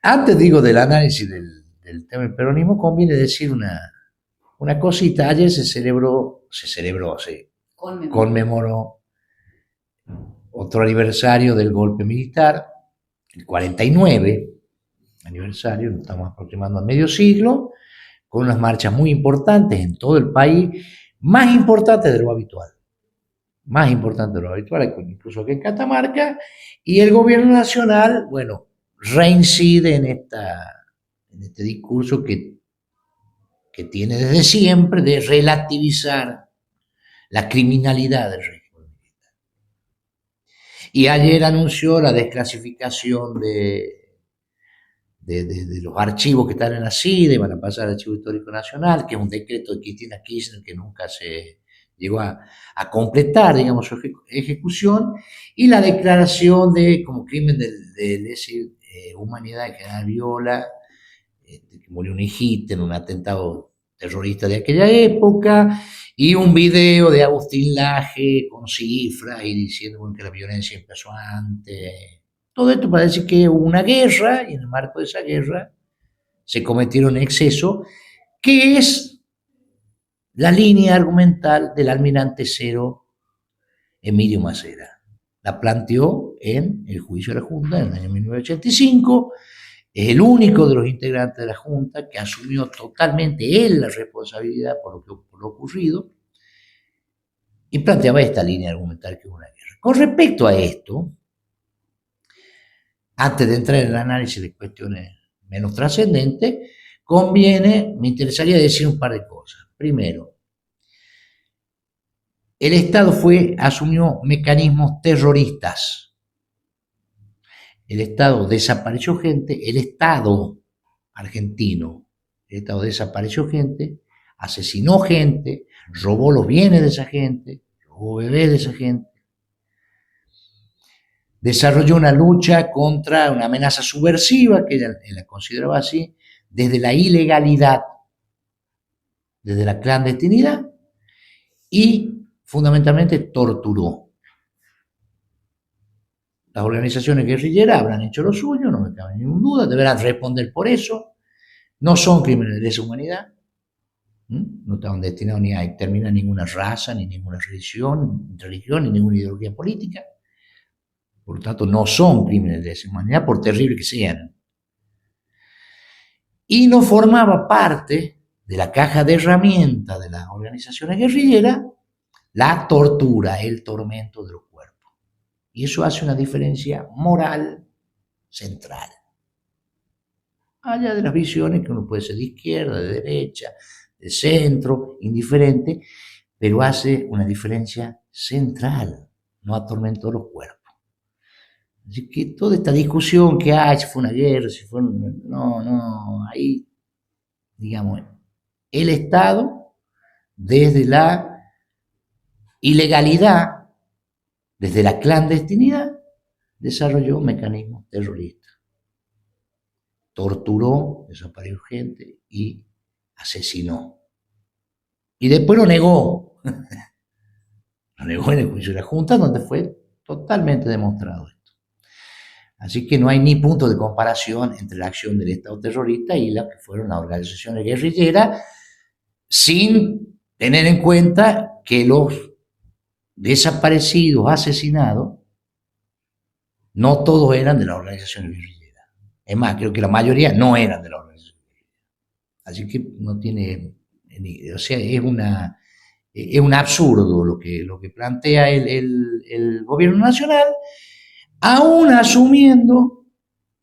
Antes digo del análisis del tema del peronismo, conviene decir una cosita. Ayer se Conmemoró. conmemoró otro aniversario del golpe militar, el 49 aniversario, nos estamos aproximando a medio siglo, con unas marchas muy importantes en todo el país, más importantes de lo habitual, más importantes de lo habitual, incluso que en Catamarca, y el gobierno nacional, bueno, reincide en este discurso que tiene desde siempre de relativizar la criminalidad del régimen. Y ayer anunció la desclasificación de los archivos que están en la CIDE, van a pasar al Archivo Histórico Nacional, que es un decreto de Cristina Kirchner que nunca se llegó a completar, digamos, su ejecución, y la declaración de como crimen de lesa humanidad de General Viola, que murió un hijito en un atentado terrorista de aquella época, y un video de Agustín Laje con cifras y diciendo bueno, que la violencia empezó antes. Todo esto para decir que hubo una guerra y en el marco de esa guerra se cometieron excesos, que es la línea argumental del almirante cero Emilio Macera. La planteó en el juicio de la Junta en el año 1985. Es el único de los integrantes de la Junta que asumió totalmente él la responsabilidad por lo ocurrido y planteaba esta línea argumental que es una guerra. Con respecto a esto, antes de entrar en el análisis de cuestiones menos trascendentes, me interesaría decir un par de cosas. Primero, el Estado asumió mecanismos terroristas. El Estado desapareció gente, el Estado argentino, el Estado desapareció gente, asesinó gente, robó los bienes de esa gente, robó bebés de esa gente, desarrolló una lucha contra una amenaza subversiva, que él la consideraba así, desde la ilegalidad, desde la clandestinidad, y fundamentalmente torturó. Las organizaciones guerrilleras habrán hecho lo suyo, no me cabe ninguna duda, deberán responder por eso. No son crímenes de lesa humanidad, no estaban destinados ni a exterminar ninguna raza, ni ninguna religión, ni ninguna ideología política. Por lo tanto, no son crímenes de lesa humanidad, por terrible que sean. Y no formaba parte de la caja de herramientas de las organizaciones guerrilleras la tortura, el tormento de los cuerpos. Y eso hace una diferencia moral central. Allá de las visiones que uno puede ser de izquierda, de derecha, de centro, indiferente, pero hace una diferencia central, no atormentó los cuerpos. Así que toda esta discusión que hay, si fue una guerra, si fue no, ahí, digamos, el Estado, desde la ilegalidad, desde la clandestinidad, desarrolló mecanismos terroristas. Torturó, desapareció gente y asesinó. Y después lo negó. Lo negó en el juicio de la Junta, donde fue totalmente demostrado esto. Así que no hay ni punto de comparación entre la acción del Estado terrorista y las que fueron las organizaciones guerrilleras, sin tener en cuenta que los desaparecidos, asesinados, no todos eran de las organizaciones guerrilleras. Es más, creo que la mayoría no eran de la organización guerrilleras. Así que no tiene, o sea, es un absurdo lo que plantea el gobierno nacional, aún asumiendo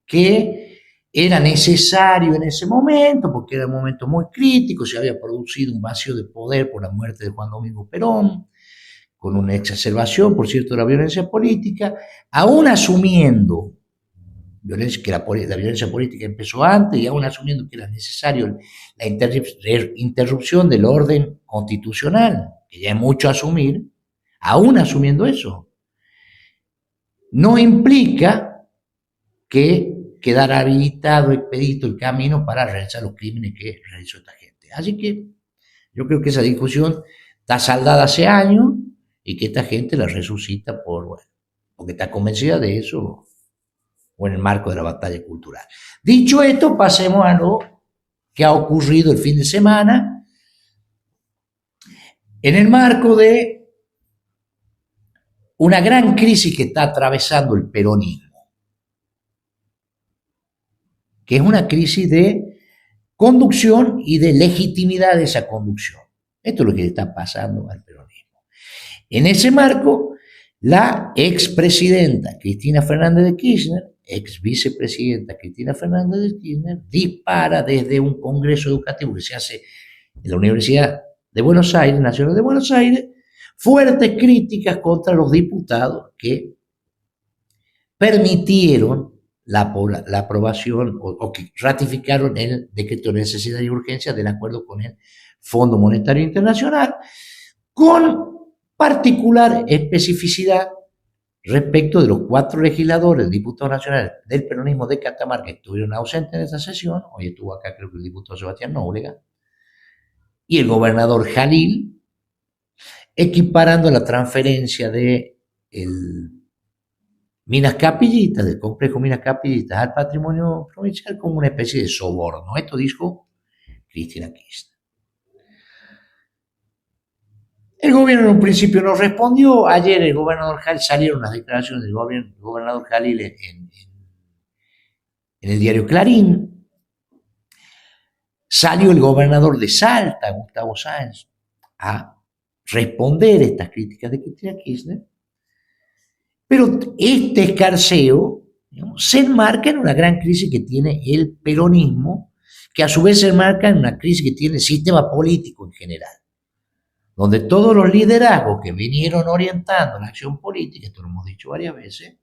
que era necesario en ese momento, porque era un momento muy crítico, se había producido un vacío de poder por la muerte de Juan Domingo Perón, con una exacerbación, por cierto, de la violencia política, aún asumiendo que la violencia política empezó antes y aún asumiendo que era necesario la interrupción del orden constitucional, que ya es mucho asumir, aún asumiendo eso, no implica que quedara habilitado, expedito el camino para realizar los crímenes que realizó esta gente. Así que yo creo que esa discusión está saldada hace años y que esta gente la resucita bueno, porque está convencida de eso o en el marco de la batalla cultural. Dicho esto, pasemos a lo que ha ocurrido el fin de semana en el marco de una gran crisis que está atravesando el peronismo, que es una crisis de conducción y de legitimidad de esa conducción. Esto es lo que le está pasando al peronismo. En ese marco, la expresidenta Cristina Fernández de Kirchner, ex vicepresidenta Cristina Fernández de Kirchner, dispara desde un congreso educativo que se hace en la Universidad de Buenos Aires, Nacional de Buenos Aires, fuertes críticas contra los diputados que permitieron la aprobación o que ratificaron el decreto de necesidad y urgencia del acuerdo con el Fondo Monetario Internacional, con particular especificidad respecto de los 4 legisladores, diputados nacionales del peronismo de Catamarca que estuvieron ausentes en esta sesión. Hoy estuvo acá creo que el diputado Sebastián Nóbrega y el gobernador Jalil, equiparando la transferencia de Minas Capillitas, del complejo Minas Capillitas al patrimonio provincial como una especie de soborno. Esto dijo Cristina Kirchner. El gobierno en un principio no respondió. Ayer el gobernador Jalil, salieron las declaraciones del gobernador Jalil en el diario Clarín. Salió el gobernador de Salta, Gustavo Sáenz, a responder estas críticas de Cristina Kirchner. Pero este escarceo, digamos, se enmarca en una gran crisis que tiene el peronismo, que a su vez se enmarca en una crisis que tiene el sistema político en general, donde todos los liderazgos que vinieron orientando la acción política, esto lo hemos dicho varias veces,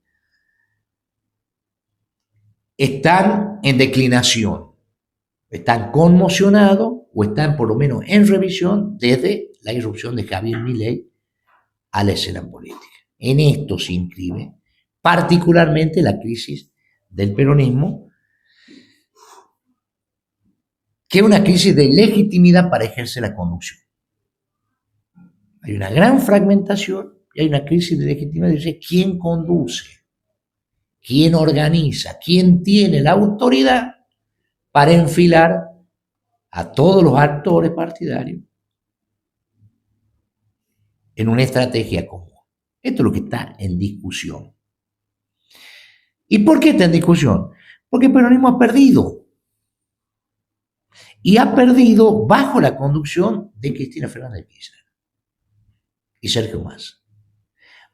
están en declinación, están conmocionados o están por lo menos en revisión desde la irrupción de Javier Milei a la escena política. En esto se inscribe particularmente la crisis del peronismo, que es una crisis de legitimidad para ejercer la conducción. Hay una gran fragmentación y hay una crisis de legitimidad de quién conduce, quién organiza, quién tiene la autoridad para enfilar a todos los actores partidarios en una estrategia común. Esto es lo que está en discusión. ¿Y por qué está en discusión? Porque el peronismo ha perdido. Y ha perdido bajo la conducción de Cristina Fernández de Kirchner y Sergio Massa.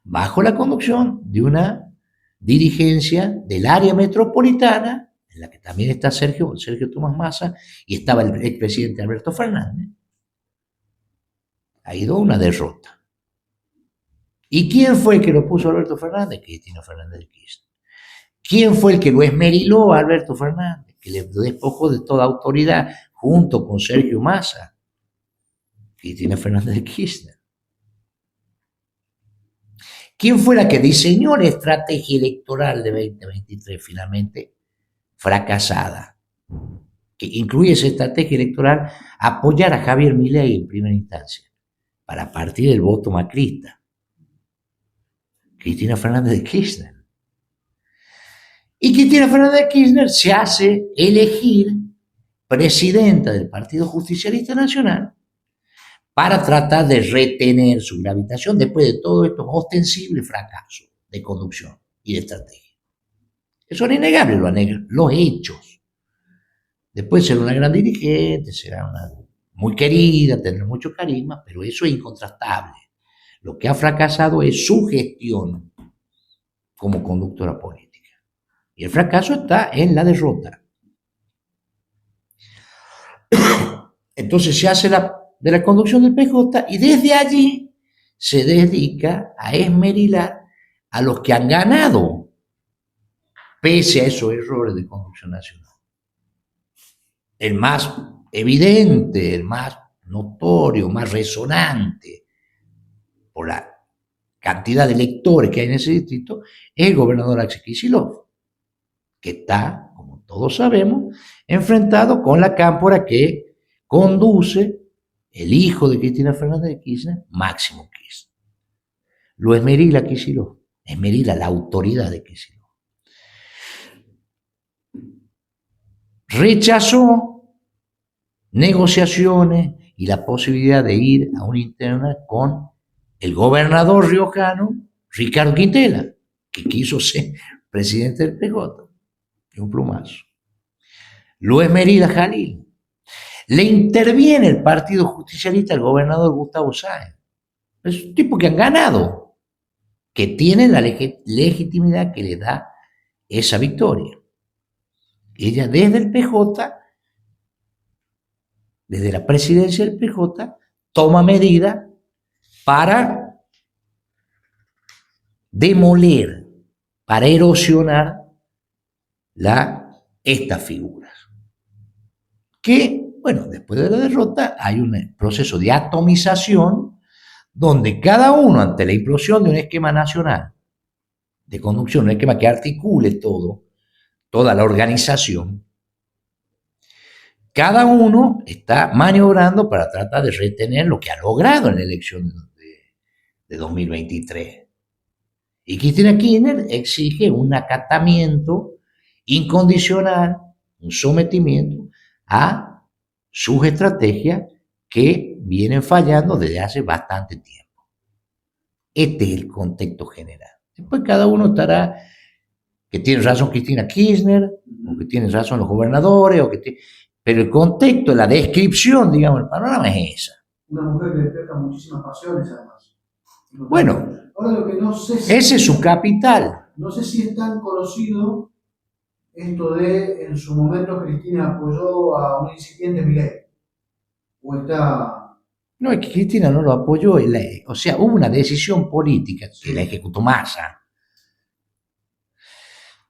Bajo la conducción de una dirigencia del área metropolitana, en la que también está Sergio Tomás Massa, y estaba el expresidente Alberto Fernández. Ha ido una derrota. ¿Y quién fue el que lo puso a Alberto Fernández? Cristina Fernández de Kirchner. ¿Quién fue el que lo esmeriló a Alberto Fernández? Que le despojó de toda autoridad junto con Sergio Massa. Cristina Fernández de Kirchner. ¿Quién fue la que diseñó la estrategia electoral de 2023 finalmente fracasada? Que incluye esa estrategia electoral apoyar a Javier Milei en primera instancia para partir del voto macrista. Cristina Fernández de Kirchner. Y Cristina Fernández de Kirchner se hace elegir presidenta del Partido Justicialista Nacional para tratar de retener su gravitación después de todos estos ostensibles fracasos de conducción y de estrategia. Eso es innegable, los hechos. Después será una gran dirigente, será una muy querida, tendrá mucho carisma, pero eso es incontrastable. Lo que ha fracasado es su gestión como conductora política. Y el fracaso está en la derrota. Entonces se hace de la conducción del PJ y desde allí se dedica a esmerilar a los que han ganado pese a esos errores de conducción nacional. El más evidente, el más notorio, más resonante por la cantidad de electores que hay en ese distrito es el gobernador Axel Kicillof, que está, como todos sabemos, enfrentado con la cámpora que conduce el hijo de Cristina Fernández de Kirchner, Máximo Kirchner. Lo esmerila Kicillof, esmerila la autoridad de Kicillof. rechazó negociaciones y la posibilidad de ir a una interna con el gobernador riojano Ricardo Quintela, que quiso ser presidente del PJ, de un plumazo. Luis Merida Jalil. Le interviene el Partido Justicialista al gobernador Gustavo Sáenz. Es un tipo que han ganado, que tiene la legitimidad que le da esa victoria. Ella desde el PJ, desde la presidencia del PJ, toma medidas para demoler, para erosionar estas figuras. Que, bueno, después de la derrota hay un proceso de atomización donde cada uno, ante la implosión de un esquema nacional de conducción, un esquema que articule toda la organización, cada uno está maniobrando para tratar de retener lo que ha logrado en la elección de 2023. Y Cristina Kirchner exige un acatamiento incondicional, un sometimiento a sus estrategias que vienen fallando desde hace bastante tiempo. Este es el contexto general. Después cada uno estará, que tiene razón Cristina Kirchner, o que tienen razón los gobernadores, pero el contexto, la descripción, digamos, el panorama es esa. Una mujer que despierta muchísimas pasiones, además. Bueno, ahora lo que no sé ese es su capital. No sé si es tan conocido esto de, en su momento, Cristina apoyó a un incipiente Milei. O está... No, es que Cristina no lo apoyó, o sea, hubo una decisión política que la ejecutó Massa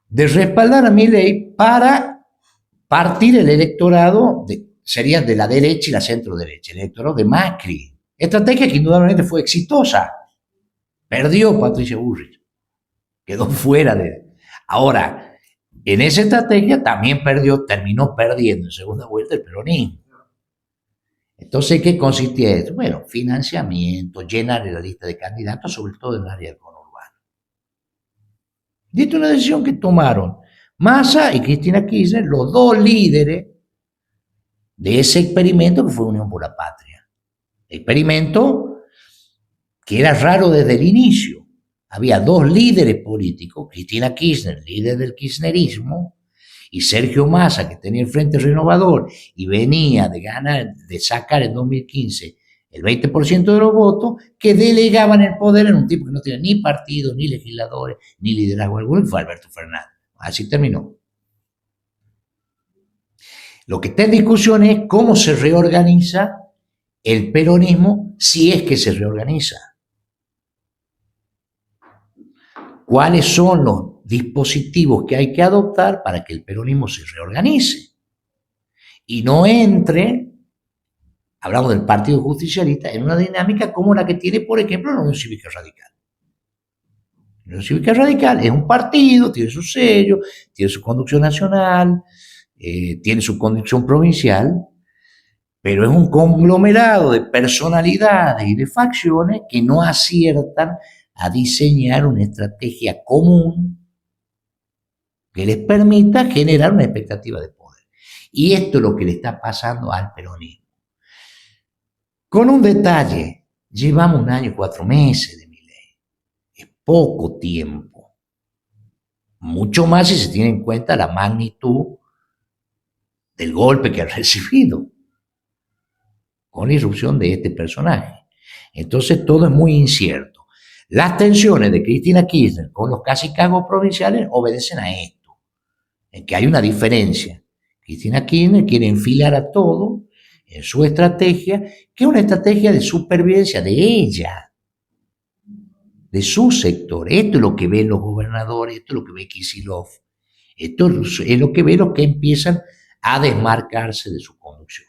de respaldar a Milei para partir el electorado, sería de la derecha y la centro-derecha, el electorado de Macri. Estrategia que indudablemente fue exitosa. Perdió Patricia Bullrich, quedó fuera de... Ahora, en esa estrategia también terminó perdiendo en segunda vuelta el peronismo. Entonces, ¿qué consistía esto? Bueno, financiamiento, llenar la lista de candidatos, sobre todo en el área del conurbano. Y esta es una decisión que tomaron Massa y Cristina Kirchner, los dos líderes de ese experimento que fue Unión por la Patria. Experimento que era raro desde el inicio. Había dos líderes políticos, Cristina Kirchner, líder del kirchnerismo, y Sergio Massa, que tenía el Frente Renovador y venía de sacar en 2015 el 20% de los votos, que delegaban el poder en un tipo que no tenía ni partido, ni legisladores, ni liderazgo alguno, y fue Alberto Fernández. Así terminó. Lo que está en discusión es cómo se reorganiza el peronismo, si es que se reorganiza. ¿Cuáles son los dispositivos que hay que adoptar para que el peronismo se reorganice? Y no entre, hablamos del Partido Justicialista, en una dinámica como la que tiene, por ejemplo, la Unión Cívica Radical. La Unión Cívica Radical es un partido, tiene su sello, tiene su conducción nacional, tiene su conducción provincial, pero es un conglomerado de personalidades y de facciones que no aciertan a diseñar una estrategia común que les permita generar una expectativa de poder. Y esto es lo que le está pasando al peronismo. Con un detalle, llevamos 1 año y 4 meses de Milei. Es poco tiempo. Mucho más si se tiene en cuenta la magnitud del golpe que ha recibido con la irrupción de este personaje. Entonces todo es muy incierto. Las tensiones de Cristina Kirchner con los cacicazgos provinciales obedecen a esto, en que hay una diferencia. Cristina Kirchner quiere enfilar a todo en su estrategia, que es una estrategia de supervivencia de ella, de su sector. Esto es lo que ven los gobernadores, esto es lo que ve Kicillof, esto es lo que ven los que empiezan a desmarcarse de su conducción.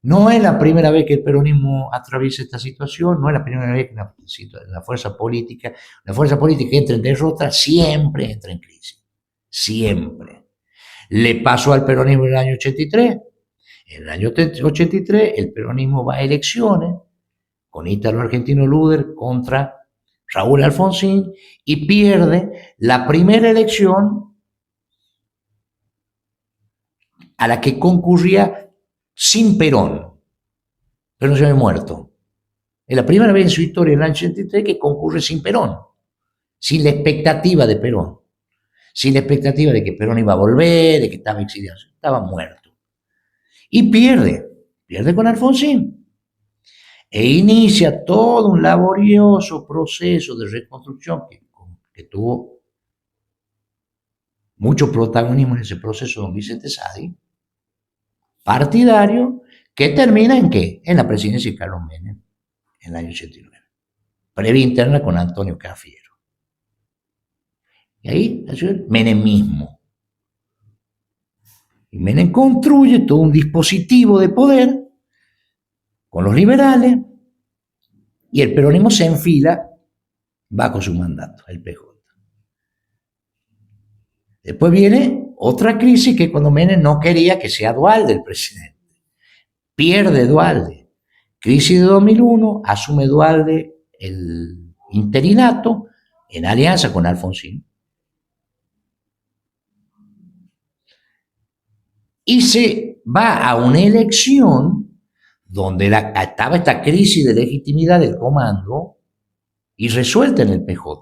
No es la primera vez que el peronismo atraviesa esta situación, no es la primera vez que la fuerza política entra en derrota, siempre entra en crisis, siempre. Le pasó al peronismo en el año 83, en el año 83 el peronismo va a elecciones con Ítalo Argentino Luder contra Raúl Alfonsín y pierde la primera elección a la que concurría sin Perón. Perón se había muerto. Es la primera vez en su historia, en el año 83, que concurre sin Perón, sin la expectativa de Perón, sin la expectativa de que Perón iba a volver, de que estaba exiliado, estaba muerto. Y pierde con Alfonsín. E inicia todo un laborioso proceso de reconstrucción que tuvo mucho protagonismo en ese proceso don Vicente Sadi, partidario, que termina ¿en qué? En la presidencia de Carlos Menem, en el año 89. Previa interna con Antonio Cafiero. Y ahí nació el menemismo. Y Menem construye todo un dispositivo de poder con los liberales y el peronismo se enfila bajo su mandato, el PJ. Después viene otra crisis que cuando Menem no quería que sea Duhalde el presidente. Pierde Duhalde. Crisis de 2001, asume Duhalde el interinato en alianza con Alfonsín. Y se va a una elección donde estaba esta crisis de legitimidad del comando y resuelta en el PJ.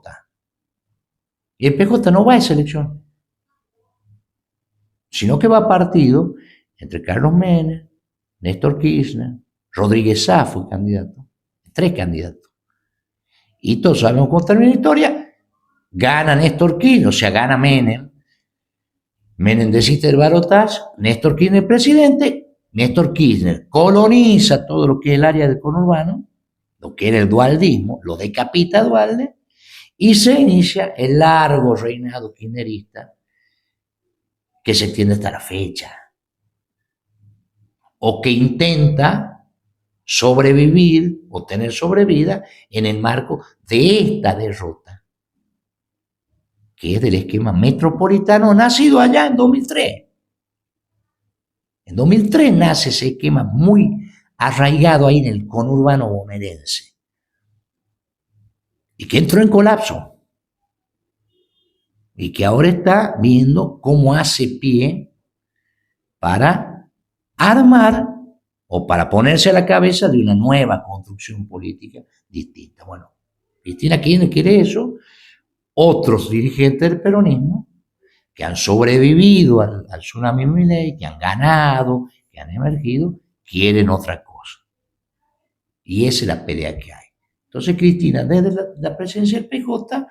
Y el PJ no va a esa elección, sino que va a partido entre Carlos Menem, Néstor Kirchner, Rodríguez Sá fue candidato, 3 candidatos. Y todos sabemos cómo termina la historia. Gana Néstor Kirchner, o sea, gana Menem. Menem desiste del balotaje, Néstor Kirchner presidente, Néstor Kirchner coloniza todo lo que es el área del conurbano, lo que era el dualdismo, lo decapita a Duhalde, y se inicia el largo reinado kirchnerista que se extiende hasta la fecha, o que intenta sobrevivir o tener sobrevida en el marco de esta derrota, que es del esquema metropolitano nacido allá en 2003. En 2003 nace ese esquema muy arraigado ahí en el conurbano bonaerense y que entró en colapso y que ahora está viendo cómo hace pie para armar o para ponerse a la cabeza de una nueva construcción política distinta. Bueno, Cristina Kirchner quiere eso, otros dirigentes del peronismo que han sobrevivido al tsunami Milei, que han ganado, que han emergido, quieren otra cosa. Y esa es la pelea que hay. Entonces Cristina, desde la presidencia del PJ,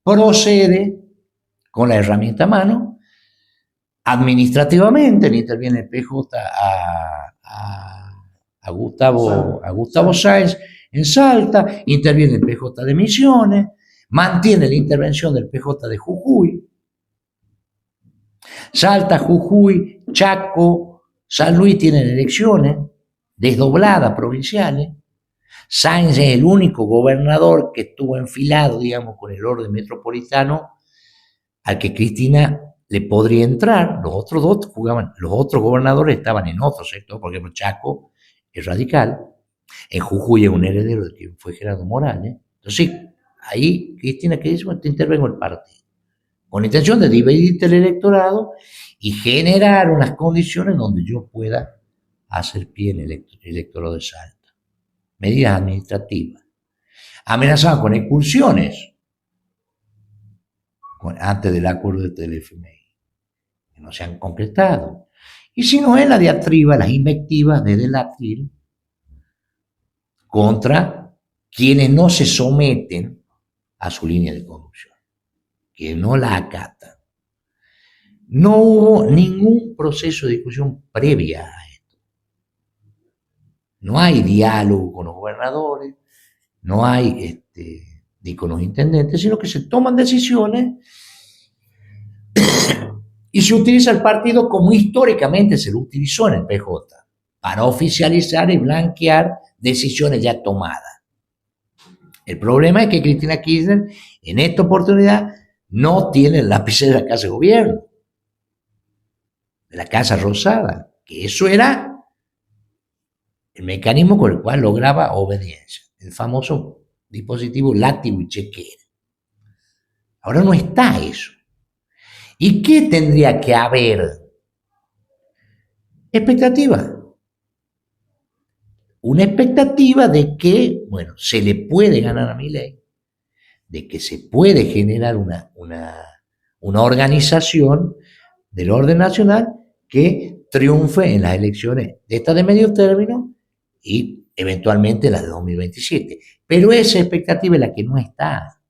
procede con la herramienta a mano, administrativamente, le interviene el PJ a Gustavo Sáenz en Salta, interviene el PJ de Misiones, mantiene la intervención del PJ de Jujuy, Salta, Jujuy, Chaco, San Luis tienen elecciones desdobladas provinciales. Sáenz es el único gobernador que estuvo enfilado, digamos, con el orden metropolitano al que Cristina le podría entrar. Los otros dos jugaban, los otros gobernadores estaban en otro sector, por ejemplo, Chaco es radical, en Jujuy es un heredero de quien fue Gerardo Morales. Entonces, ahí Cristina que dice, bueno, te intervengo el partido, con la intención de dividirte el electorado y generar unas condiciones donde yo pueda hacer pie en el electorado de Salta. Medidas administrativas. Amenazaban con expulsiones antes del acuerdo del FMI, que no se han concretado. Y si no es la diatriba, las invectivas desde el atril contra quienes no se someten a su línea de conducción, que no la acatan. No hubo ningún proceso de discusión previa a esto. No hay diálogo con los gobernadores, no hay ni con los intendentes, sino que se toman decisiones y se utiliza el partido como históricamente se lo utilizó en el PJ, para oficializar y blanquear decisiones ya tomadas. El problema es que Cristina Kirchner en esta oportunidad no tiene el lapicero de la Casa de Gobierno, de la Casa Rosada, que eso era el mecanismo con el cual lograba obediencia, el famoso dispositivo látigo y chequera. Ahora no está eso. ¿Y qué tendría que haber Expectativa. Una expectativa de que, bueno, se le puede ganar a Milei, de que se puede generar una organización del orden nacional que triunfe en las elecciones de estas de medio término y eventualmente las de 2027. Pero esa expectativa es la que no está.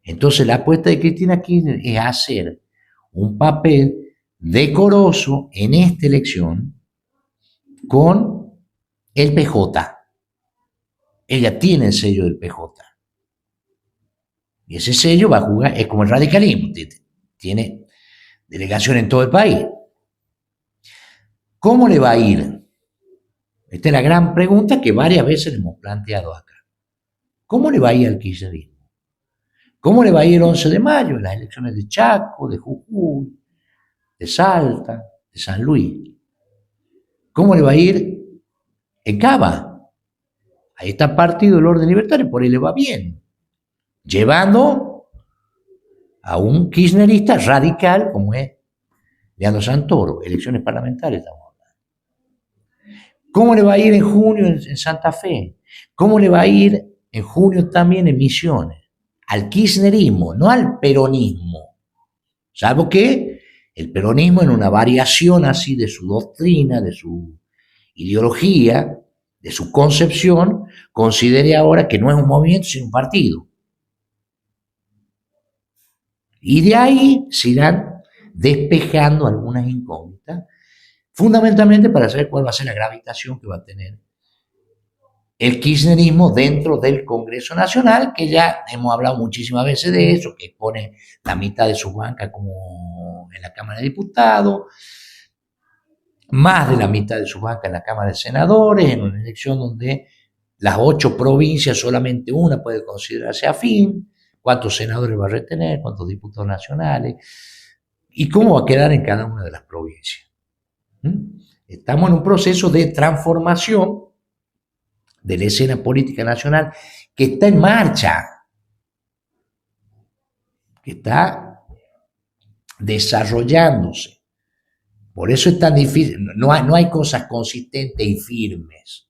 Entonces la apuesta de Cristina Kirchner es hacer un papel decoroso en esta elección con el PJ. Ella tiene el sello del PJ. Y ese sello va a jugar, es como el radicalismo, tiene delegación en todo el país. ¿Cómo le va a ir? Esta es la gran pregunta que varias veces le hemos planteado acá. ¿Cómo le va a ir al kirchnerismo? ¿Cómo le va a ir el 11 de mayo en las elecciones de Chaco, de Jujuy, de Salta, de San Luis? ¿Cómo le va a ir en Cava? Ahí está partido el orden libertario, por ahí le va bien. Llevando a un kirchnerista radical como es Leandro Santoro, elecciones parlamentarias estamos hablando. ¿Cómo le va a ir en junio en Santa Fe? ¿Cómo le va a ir en junio también en Misiones? Al kirchnerismo, no al peronismo. Salvo que el peronismo, en una variación así de su doctrina, de su ideología, de su concepción, considere ahora que no es un movimiento, sino un partido. Y de ahí se irán despejando algunas incógnitas, fundamentalmente para saber cuál va a ser la gravitación que va a tener el kirchnerismo dentro del Congreso Nacional, que ya hemos hablado muchísimas veces de eso, que pone la mitad de su banca como en la Cámara de Diputados, más de la mitad de su banca en la Cámara de Senadores, en una elección donde las 8 provincias solamente una puede considerarse afín, cuántos senadores va a retener, cuántos diputados nacionales, y cómo va a quedar en cada una de las provincias. Estamos en un proceso de transformación de la escena política nacional que está en marcha, que está desarrollándose. Por eso es tan difícil, no hay cosas consistentes y firmes,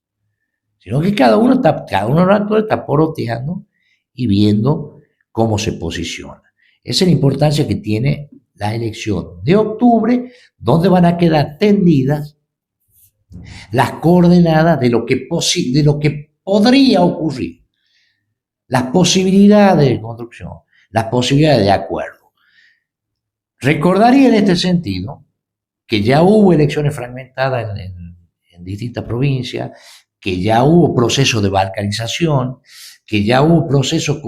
sino que cada uno de los actores está poroteando y viendo cómo se posiciona. Esa es la importancia que tiene la elección de octubre, donde van a quedar tendidas las coordenadas de lo que podría ocurrir, las posibilidades de construcción, las posibilidades de acuerdo. Recordaría en este sentido que ya hubo elecciones fragmentadas en distintas provincias, que ya hubo procesos de balcanización, que ya hubo procesos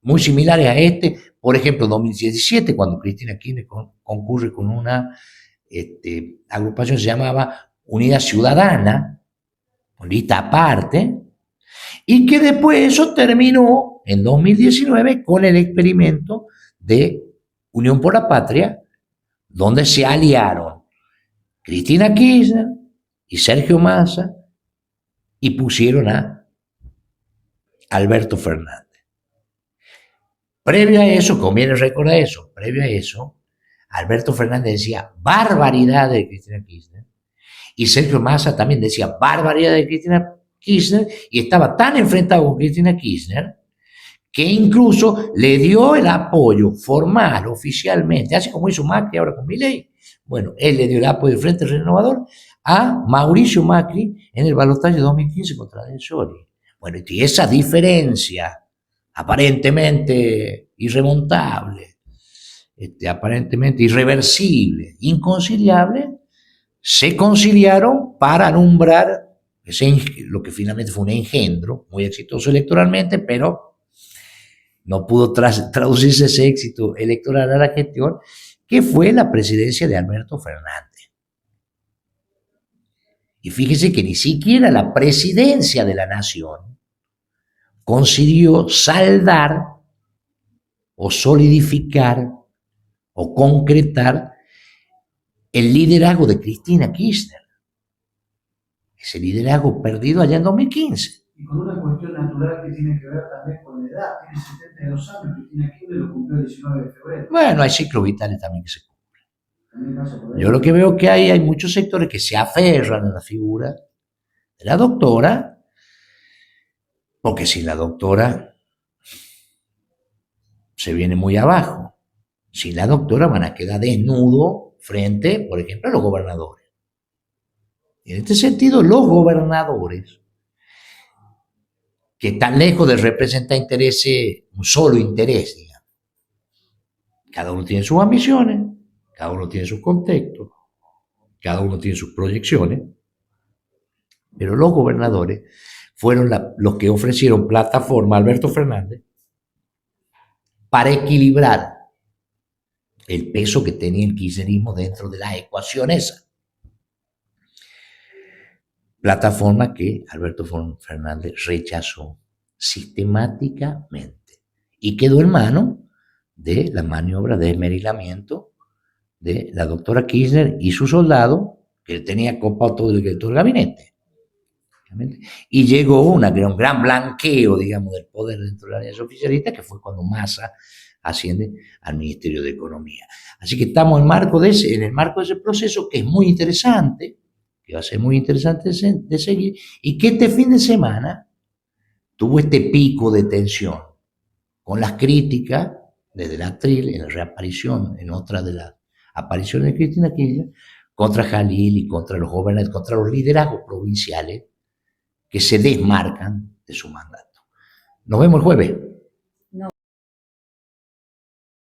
muy similares a este, por ejemplo, en 2017, cuando Cristina Kirchner concurre con una agrupación que se llamaba Unidad Ciudadana, con lista aparte, y que después eso terminó en 2019 con el experimento de Unión por la Patria, donde se aliaron Cristina Kirchner y Sergio Massa y pusieron a Alberto Fernández. Previo a eso, conviene recordar eso, previo a eso, Alberto Fernández decía barbaridades de Cristina Kirchner y Sergio Massa también decía barbaridades de Cristina Kirchner y estaba tan enfrentado con Cristina Kirchner que incluso le dio el apoyo formal, oficialmente, así como hizo Macri ahora con Milei. Bueno, él le dio el apoyo del Frente Renovador a Mauricio Macri en el balotaje de 2015 contra De Scioli. Bueno, y esa diferencia aparentemente irremontable, aparentemente irreversible, inconciliable, se conciliaron para alumbrar lo que finalmente fue un engendro muy exitoso electoralmente, pero no pudo traducirse ese éxito electoral a la gestión, que fue la presidencia de Alberto Fernández. Y fíjese que ni siquiera la presidencia de la nación consiguió saldar o solidificar o concretar el liderazgo de Cristina Kirchner. Ese liderazgo perdido allá en 2015. Y con una cuestión natural que tiene que ver también con la edad. Tiene 72 años, Cristina Kirchner lo cumplió el 19 de febrero. Bueno, hay ciclos vitales también que se cumplen. mí pasa por ahí. Yo lo que veo que hay muchos sectores que se aferran a la figura de la doctora, porque sin la doctora se viene muy abajo. Sin la doctora van a quedar desnudos frente, por ejemplo, a los gobernadores. En este sentido, los gobernadores, que están lejos de representar intereses, un solo interés, digamos. Cada uno tiene sus ambiciones, cada uno tiene sus contextos, cada uno tiene sus proyecciones, pero los gobernadores fueron los que ofrecieron plataforma a Alberto Fernández para equilibrar el peso que tenía el kirchnerismo dentro de la ecuación esa. Plataforma que Alberto Fernández rechazó sistemáticamente y quedó en manos de la maniobra de esmerilamiento de la doctora Kirchner y su soldado, que él tenía copado todo el gabinete. Y llegó un gran blanqueo, digamos, del poder dentro de la alianza oficialista, que fue cuando Massa asciende al Ministerio de Economía. Así que estamos en el marco de ese proceso, que es muy interesante, que va a ser muy interesante de seguir, y que este fin de semana tuvo este pico de tensión con las críticas desde el atril, en la reaparición, en otra de las apariciones de Cristina Kirchner, contra Jalil y contra los gobernadores, contra los liderazgos provinciales que se desmarcan de su mandato. Nos vemos el jueves.